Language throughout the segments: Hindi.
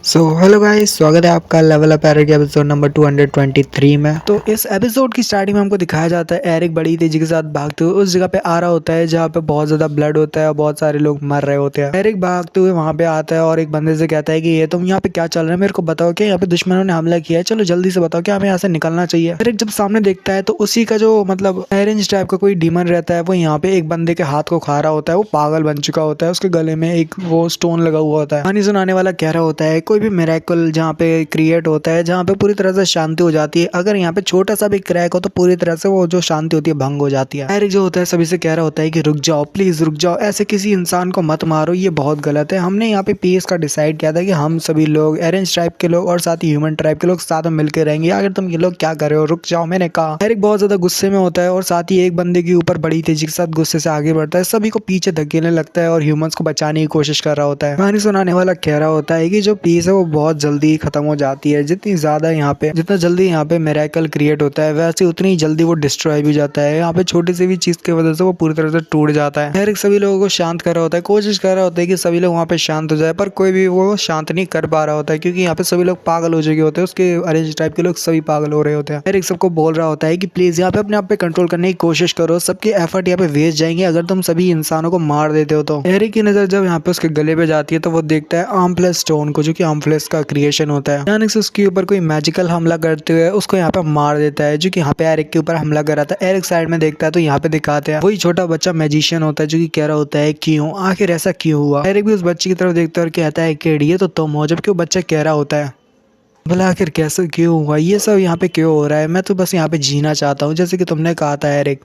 हेलो गाइस, स्वागत है आपका level up Eric episode number 223 में। तो इस एपिसोड की स्टार्टिंग में हमको दिखाया जाता है एरिक बड़ी तेजी के साथ भागते हुए उस जगह पे आ रहा होता है जहाँ पे बहुत ज्यादा ब्लड होता है और बहुत सारे लोग मर रहे होते हैं। एरिक भागते हुए वहां पे आता है और एक बंदे से कहता है कि ये तुम यहाँ पे क्या चल रहा है, मेरे को बताओ कि यहाँ पे दुश्मनों ने हमला किया है, चलो जल्दी से बताओ क्या हमें यहाँ से निकलना चाहिए। एरिक जब सामने देखता है तो उसी का जो मतलब ऑरेंज टाइप का कोई डीमन रहता है वो यहाँ पे एक बंदे के हाथ को खा रहा होता है। वो पागल बन चुका होता है, उसके गले में एक वो स्टोन लगा हुआ होता है। कहानी सुनाने वाला कह रहा होता है कोई भी मिरेकल जहाँ पे क्रिएट होता है, जहाँ पे पूरी तरह से शांति हो जाती है, अगर यहाँ पे छोटा सा भी क्रैक हो तो पूरी तरह से वो जो शांति होती है भंग हो जाती है। एरिक जो होता है सभी से कह रहा होता है कि रुक जाओ, प्लीज रुक जाओ, ऐसे किसी इंसान को मत मारो, ये बहुत गलत है। हमने यहाँ पे पीस का डिसाइड किया था कि हम सभी लोग ऑरेंज ट्राइब के लोग और साथ ही ह्यूमन ट्राइब के लोग साथ में मिलकर रहेंगे, अगर तुम ये लोग क्या कर रहे हो, रुक जाओ, मैंने कहा। एरिक बहुत ज्यादा गुस्से में होता है और साथ ही एक बंदे के ऊपर बड़ी तेजी के साथ गुस्से से आगे बढ़ता है, सभी को पीछे धकेलने लगता है और ह्यूमंस को बचाने की कोशिश कर रहा होता है। कहानी सुनाने वाला कह रहा होता है कि जो पीस है वो बहुत जल्दी खत्म हो जाती है, जितना जल्दी यहाँ पे मिरेकल क्रिएट होता है वैसे उतनी जल्दी वो डिस्ट्रॉय भी जाता है। यहाँ पे छोटी सी भी चीज की वजह से वो पूरी तरह से टूट जाता है। एरिक सभी लोगों को शांत कर रहा होता है, कोशिश कर रहा होता है कि सभी लोग वहाँ पे शांत हो जाए, पर कोई भी वो शांत नहीं कर पा रहा होता है क्योंकि यहाँ पे सभी लोग पागल हो चुके होते हैं, उसके ऑरेंज टाइप के लोग सभी पागल हो रहे होते हैं। एरिक सबको बोल रहा होता है कि प्लीज यहाँ पे अपने आप पे कंट्रोल करने की कोशिश करो, सबके एफर्ट यहाँ पे वेस्ट जाएंगे अगर तुम सभी इंसानों को मार देते हो तो। एरिक की नजर जब यहाँ पे उसके गले पे जाती है तो वो देखता है आर्मलेस स्टोन को, जो कि आर्मलेस का क्रिएशन होता है। अचानक से उसके ऊपर कोई मैजिकल हमला करते हुए उसको यहाँ पे मार देता है, जो कि यहाँ पे एरिक के ऊपर हमला कर रहा था। एरिक साइड में देखता है तो यहाँ पे दिखाते हैं वही छोटा बच्चा मैजिशियन होता है, जो कि कह रहा होता है क्यों, आखिर ऐसा क्यों हुआ। एरिक भी उस बच्चे की तरफ देखता है और कहता है कि ये तो तुम हो, जबकि वो बच्चा कह रहा होता है भला आखिर कैसे क्यों हुआ, ये सब यहाँ पे क्यों हो रहा है, मैं तो बस यहाँ पे जीना चाहता हूँ जैसे कि तुमने कहा था एरिक।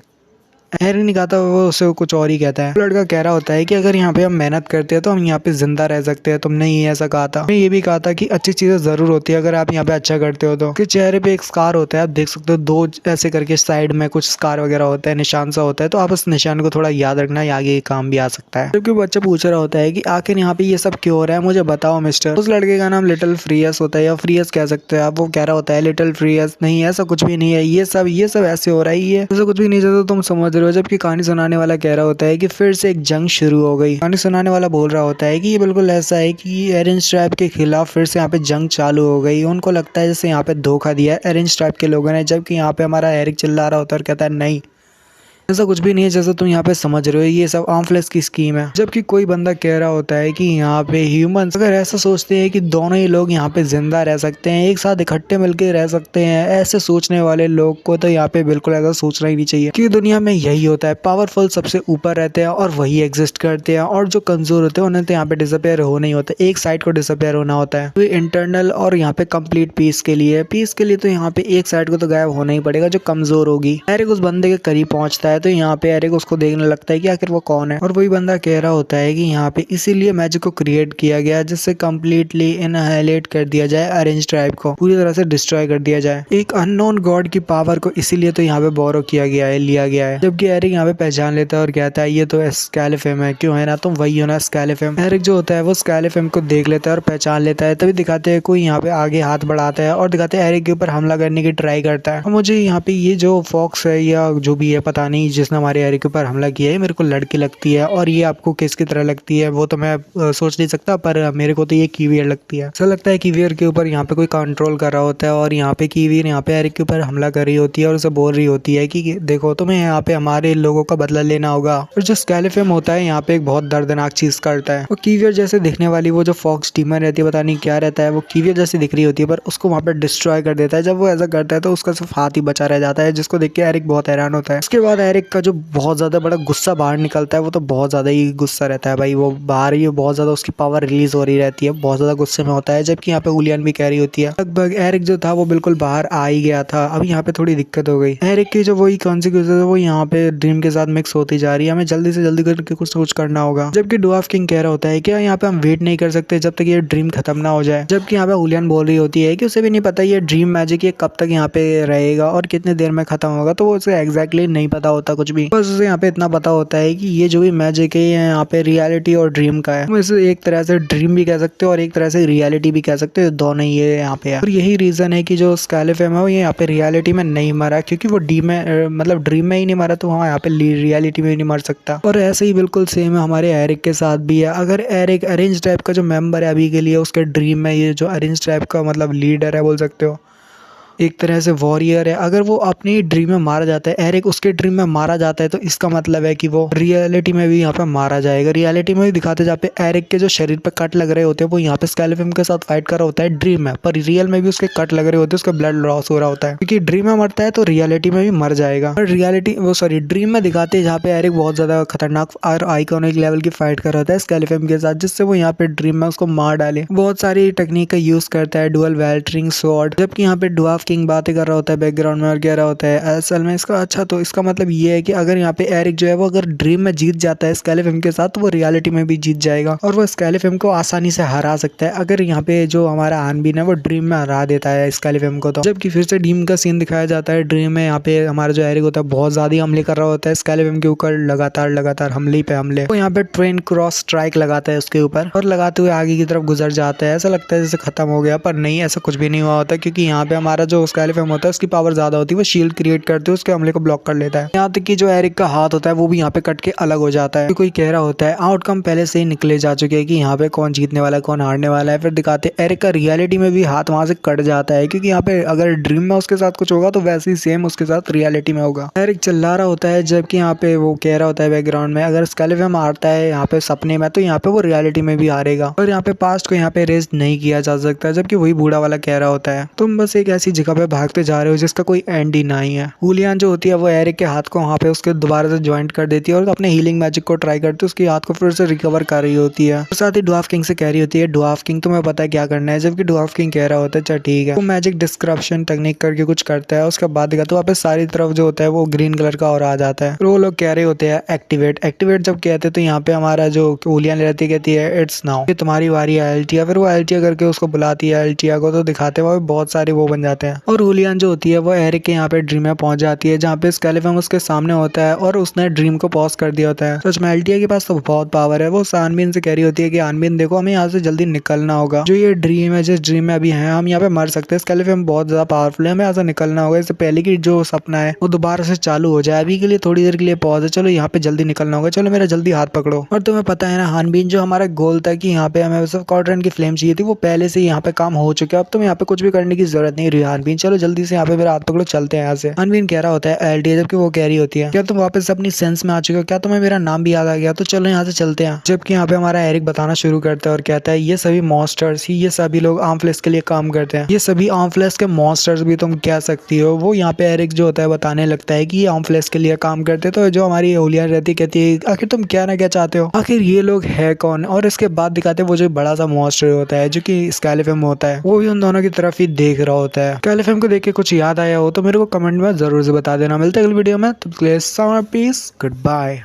एरिक नहीं कहता, वो उसे कुछ और ही कहता है। लड़का कह रहा होता है कि अगर यहाँ पे हम मेहनत करते हैं तो हम यहाँ पे जिंदा रह सकते हैं, तुमने ही ऐसा कहा था। मैं ये भी कहा था कि अच्छी चीजें जरूर होती है अगर आप यहाँ पे अच्छा करते हो तो। कि चेहरे पे एक स्कार होता है, आप देख सकते हो दो ऐसे करके साइड में कुछ स्कार वगैरह होता है, निशान सा होता है, तो आप उस निशान को थोड़ा याद रखना, आगे ये काम भी आ सकता है। जबकि बच्चा पूछ रहा होता है कि आखिर यहाँ पे ये सब क्यों हो रहा है, मुझे बताओ मिस्टर। उस लड़के का नाम लिटिल फ्रियस होता है या फ्रियस कह सकते हैं आप। वो कह रहा होता है लिटिल फ्रियस नहीं, ऐसा कुछ भी नहीं है, ये सब ऐसे हो रहा है, ये ऐसा कुछ भी नहीं जैसा तुम समझ रहे हो। जबकि कहानी सुनाने वाला कह रहा होता है कि फिर से एक जंग शुरू हो गई। कहानी सुनाने वाला बोल रहा होता है कि ये बिल्कुल ऐसा है कि ऑरेंज ट्राइब के खिलाफ फिर से यहाँ पे जंग चालू हो गई। उनको लगता है जैसे यहाँ पे धोखा दिया है ऑरेंज ट्राइब के लोगों ने, जबकि यहाँ पे हमारा एरिक चिल्ला रहा होता है और कहता है नहीं, ऐसा कुछ भी नहीं है जैसा तुम यहाँ पे समझ रहे हो, ये सब आर्मलेस की स्कीम है। जबकि कोई बंदा कह रहा होता है कि यहाँ पे ह्यूमंस अगर ऐसा सोचते हैं कि दोनों ही लोग यहाँ पे जिंदा रह सकते हैं, एक साथ इकट्ठे मिलकर रह सकते हैं, ऐसे सोचने वाले लोग को तो यहाँ पे बिल्कुल ऐसा सोचना ही नहीं चाहिए। क्योंकि दुनिया में यही होता है, पावरफुल सबसे ऊपर रहते हैं और वही एग्जिस्ट करते हैं, और जो कमजोर होते हैं उन्हें तो यहाँ पे डिसअपेयर होना ही होता है, एक साइड को डिसअपेयर होना होता है। तो इंटरनल और यहाँ पे कंप्लीट पीस के लिए तो यहाँ पे एक साइड को तो गायब होना ही पड़ेगा जो कमजोर होगी। एरिक उस बंदे के करीब पहुंचता है तो यहाँ पे एरिक उसको देखने लगता है कि आखिर वो कौन है, और वही बंदा कह रहा होता है कि यहाँ पे इसीलिए मैजिक को क्रिएट किया गया जिससे कम्प्लीटली इनहाइलेट कर दिया जाए ऑरेंज ट्राइब को, पूरी तरह से डिस्ट्रॉय कर दिया जाए। एक अननोन गॉड की पावर को इसीलिए तो यहाँ पे बोरो किया गया है, लिया गया है। जबकि एरिक यहाँ पे पहचान लेता है और कहता है ये तो स्केलेफेम है, क्यों है ना, तुम वही हो ना स्केलेफेम। एरिक जो होता है वो स्केलेफेम को देख लेता है और पहचान लेता है। तभी दिखाते हैं कोई यहाँ पे आगे हाथ बढ़ाता है और दिखाते हैं एरिक के ऊपर हमला करने की ट्राई करता है। और मुझे यहाँ पे ये जो फॉक्स है या जो भी है पता नहीं, जिसने हमारे एरिक के ऊपर हमला किया है, मेरे को लड़की लगती है, और ये आपको किसकी तरह लगती है वो तो मैं सोच नहीं सकता, पर मेरे को तो ये कीवियर लगती है। ऐसा लगता है कीवियर के ऊपर यहाँ पे कोई कंट्रोल कर रहा होता है और यहाँ पे कीवियर यहाँ पे एरिक के ऊपर हमला कर रही होती है और उसे बोल रही होती है कि देखो तुम्हें यहाँ पे हमारे लोगों का बदला लेना होगा। और जो स्केलेफेम होता है यहाँ पे एक बहुत दर्दनाक चीज करता है। वो कीवियर जैसे दिखने वाली वो जो फॉक्स डीमन रहती है, पता नहीं क्या रहता है, वो कीवियर जैसी दिख रही होती है, पर उसको वहाँ पे डिस्ट्रॉय कर देता है। जब वो ऐसा करता है तो उसका सिर्फ हाथ ही बचा रह जाता है, जिसको देख के एरिक बहुत हैरान होता है। उसके बाद एरिक का जो बहुत ज्यादा बड़ा गुस्सा बाहर निकलता है, वो तो बहुत ज्यादा ही गुस्सा रहता है भाई, वो बाहर ही बहुत ज्यादा उसकी पावर रिलीज हो रही रहती है, बहुत ज्यादा गुस्से में होता है। जबकि यहाँ पे उलियन भी कह रही होती है। लगभग एरिक जो था वो बिल्कुल बाहर आ ही गया था, अब यहाँ पे थोड़ी दिक्कत हो गई। एरिक की जो वही कॉन्सिक्वेंसेस है वो यहाँ पे ड्रीम के साथ मिक्स होती जा रही है, हमें जल्दी से जल्दी करके कुछ करना होगा। जबकि डुआर्फ किंग कह रहा होता है क्या यहाँ पे हम वेट नहीं कर सकते जब तक ये ड्रीम खत्म ना हो जाए। जबकि यहाँ पे उलियन बोल रही होती है कि उसे भी नहीं पता ये ड्रीम मैजिक ये कब तक यहाँ पे रहेगा और कितने देर में खत्म होगा, तो वो उसे एग्जैक्टली नहीं पता होता होता कुछ भी, बस उसे यहाँ पे इतना पता होता है कि ये जो भी मैजिक है ये यहाँ पे रियलिटी और ड्रीम का है। तुम इसे एक तरह से ड्रीम भी कह सकते हो और एक तरह से रियलिटी भी कह सकते हो, दोनों ही ये यहाँ पे है। और यही रीजन है कि जो स्केलेफेम है वो ये यहाँ पे रियलिटी में नहीं मरा, क्योंकि वो डी में मतलब ड्रीम में ही नहीं मरा, तो वहाँ यहाँ पे रियलिटी में ही नहीं मर सकता। और ऐसे ही बिल्कुल सेम है हमारे एरिक के साथ भी है। अगर एरिक अरेंज टाइप का जो मेंबर है अभी के लिए, उसके ड्रीम में ये जो अरेंज टाइप का मतलब लीडर है बोल सकते हो, एक तरह से वॉरियर है, अगर वो अपनी ड्रीम में मारा जाता है, एरिक उसके ड्रीम में मारा जाता है, तो इसका मतलब है कि वो रियलिटी में भी यहाँ पे मारा जाएगा। रियलिटी में भी दिखाते जहाँ पे एरिक के जो शरीर पे कट लग रहे होते हैं वो यहाँ पे स्केलेफेम के साथ फाइट कर रहा होता है ड्रीम में, पर रियल में भी उसके कट लग रहे होते हैं, उसका ब्लड लॉस हो रहा होता है, क्योंकि ड्रीम में मरता है तो रियलिटी में भी मर जाएगा। और ड्रीम में दिखाते हैं जहाँ पे एरिक बहुत ज्यादा खतरनाक और आइकॉनिक लेवल की फाइट कर रहा होता है स्केलेफेम के साथ, जिससे वो यहाँ पे ड्रीम में उसको मार डाले। बहुत सारी टेक्निक का यूज करता है, डुअल वेल्टरिंग स्वॉर्ड, जबकि यहाँ पे ड्वार्फ किंग बातें कर रहा होता है बैकग्राउंड में और कह रहा होता है असल में इसका अच्छा, तो इसका मतलब ये है कि अगर यहाँ पे एरिक जो है वो अगर ड्रीम में जीत जाता है स्केलेफेम के साथ, तो वो रियलिटी में भी जीत जाएगा और वो स्केलेफेम को आसानी से हरा सकता है। अगर यहाँ पे जो हमारा आनबीन है वो ड्रीम में हरा देता है स्केलेफेम को, तो जबकि फिर से ड्रीम का सीन दिखाया जाता है। ड्रीम में यहाँ पे हमारा जो एरिक होता है बहुत ज्यादा हमले कर रहा होता है स्केलेफेम के ऊपर, लगातार हमले पे हमले। तो यहाँ पे ट्रेन क्रॉस स्ट्राइक लगाता है उसके ऊपर और लगाते हुए आगे की तरफ गुजर जाता है। ऐसा लगता है जैसे खत्म हो गया, पर नहीं, ऐसा कुछ भी नहीं हुआ होता, क्योंकि यहाँ पे हमारा जो स्केलेफेम होता है उसकी पावर ज्यादा होती है, वो शील्ड क्रिएट करते हुए उसके हमले को ब्लॉक कर लेता है। यहाँ तक कि जो एरिक का हाथ होता है वो भी यहाँ पे कट के अलग हो जाता है। कोई कह रहा होता है आउटकम पहले से ही निकले जा चुके हैं कि यहाँ पे कौन जीतने वाला है कौन हारने वाला है। फिर दिखाते एरिक का रियलिटी में भी हाथ वहां से कट जाता है, क्योंकि यहाँ पे अगर ड्रीम में उसके साथ कुछ होगा तो वैसे ही सेम उसके साथ रियलिटी में होगा। एरिक चिल्ला रहा होता है, जबकि यहाँ पे वो कह रहा होता है बैकग्राउंड में अगर स्केलेफेम हारता है यहाँ पे सपने में, तो यहाँ पे वो रियलिटी में भी हारेगा और यहाँ पे पास्ट को यहाँ पे रेस्ट नहीं किया जा सकता, जबकि वही बूढ़ा वाला कह रहा होता है तुम बस एक ऐसी जगह पे भागते जा रहे हो जिसका कोई एंड ही नहीं है। हुलियन जो होती है वो एरिक के हाथ को वहाँ पे उसके दोबारा से ज्वाइंट कर देती है और अपने हीलिंग मैजिक को ट्राई करती है, उसके हाथ को फिर से रिकवर कर रही होती है। और साथ ही ड्वार्फ किंग से कह रही होती है ड्वार्फ किंग तुम्हें पता है क्या करना है, जबकि ड्वार्फ किंग कह रहा होता है चल ठीक है। वो मैजिक डिस्क्रप्शन टेक्निक करके कुछ करता है, उसके बाद दिखाता है वहाँ पे सारी तरफ जो होता है वो ग्रीन कलर का और आ जाता है। वो लोग कह रहे होते हैं एक्टिवेट जब कहते हैं तो यहाँ पे हमारा जो हुलियन रहती कहती है इट्स नाउ, ये तुम्हारी बारी है एल्टिया। फिर वो एल्टिया करके उसको बुलाती है एल्टिया को, तो दिखाते हैं बहुत सारे वो बन जाते हैं। और हुलियन जो होती है वो एरिक के यहाँ पे ड्रीम में पहुंच जाती है जहाँ पे स्केलेफेम उसके सामने होता है और उसने ड्रीम को पॉज कर दिया होता है। सच में एल्टिया के पास तो बहुत पावर है। वो आनबीन से कह रही होती है कि आनबीन देखो हमें यहाँ से जल्दी निकलना होगा, जो ये ड्रीम है जिस ड्रीम में अभी है हम यहाँ पे मर सकते हैं, स्केलेफेम बहुत ज्यादा पावरफुल है, हमें यहाँ से निकलना होगा, इससे पहले की जो सपना है वो दोबारा से चालू हो जाए। अभी के लिए थोड़ी देर के लिए पॉज है, चलो यहाँ पे जल्दी निकलना होगा, चलो मेरा जल्दी हाथ पकड़ो। और तुम्हें पता है ना हानबीन, जो हमारा गोल था कि यहाँ पे हमें क्वाड्रेंट की फ्लेम चाहिए थी, वो पहले से यहाँ पे काम हो चुका है, अब तुम्हें यहाँ पे कुछ भी करने की जरूरत नहीं रही हानबीन, चलो जल्दी से यहाँ पे मेरा हाथ पकड़ो, चलते हैं यहाँ से। हानबीन कह रहा होता है एल्टिया, जबकि वो कह रही होती है क्या तुम वापस अपनी सेंस में आ चुके हो, क्या तुम्हें मेरा नाम भी याद आ गया, तो चलो यहाँ से चलते हैं। जबकि यहाँ पे हमारा एरिक बताना शुरू करता है और कहता है ये सभी मॉन्स्टर्स ही, ये सभी लोग आर्मफ्लेश के लिए काम करते हैं, ये सभी आर्मफ्लेश के मॉन्स्टर्स भी तुम कह सकती हो। वो यहाँ पे एरिक जो होता है बताने लगता है कि ये आर्मफ्लेश के लिए काम करते, तो जो हमारी हुलियन रहती कहती है आखिर तुम क्या ना क्या चाहते हो, आखिर ये लोग है कौन। और इसके बाद दिखाते वो जो बड़ा सा मॉन्स्टर होता है जो कि स्केलेफेम होता है, वो भी उन दोनों की तरफ ही देख रहा होता है। स्केलेफेम को देख के कुछ याद आया हो तो मेरे को कमेंट में जरूर से बता देना। मिलते हैं अगली वीडियो में, तो पीस, गुड बाय।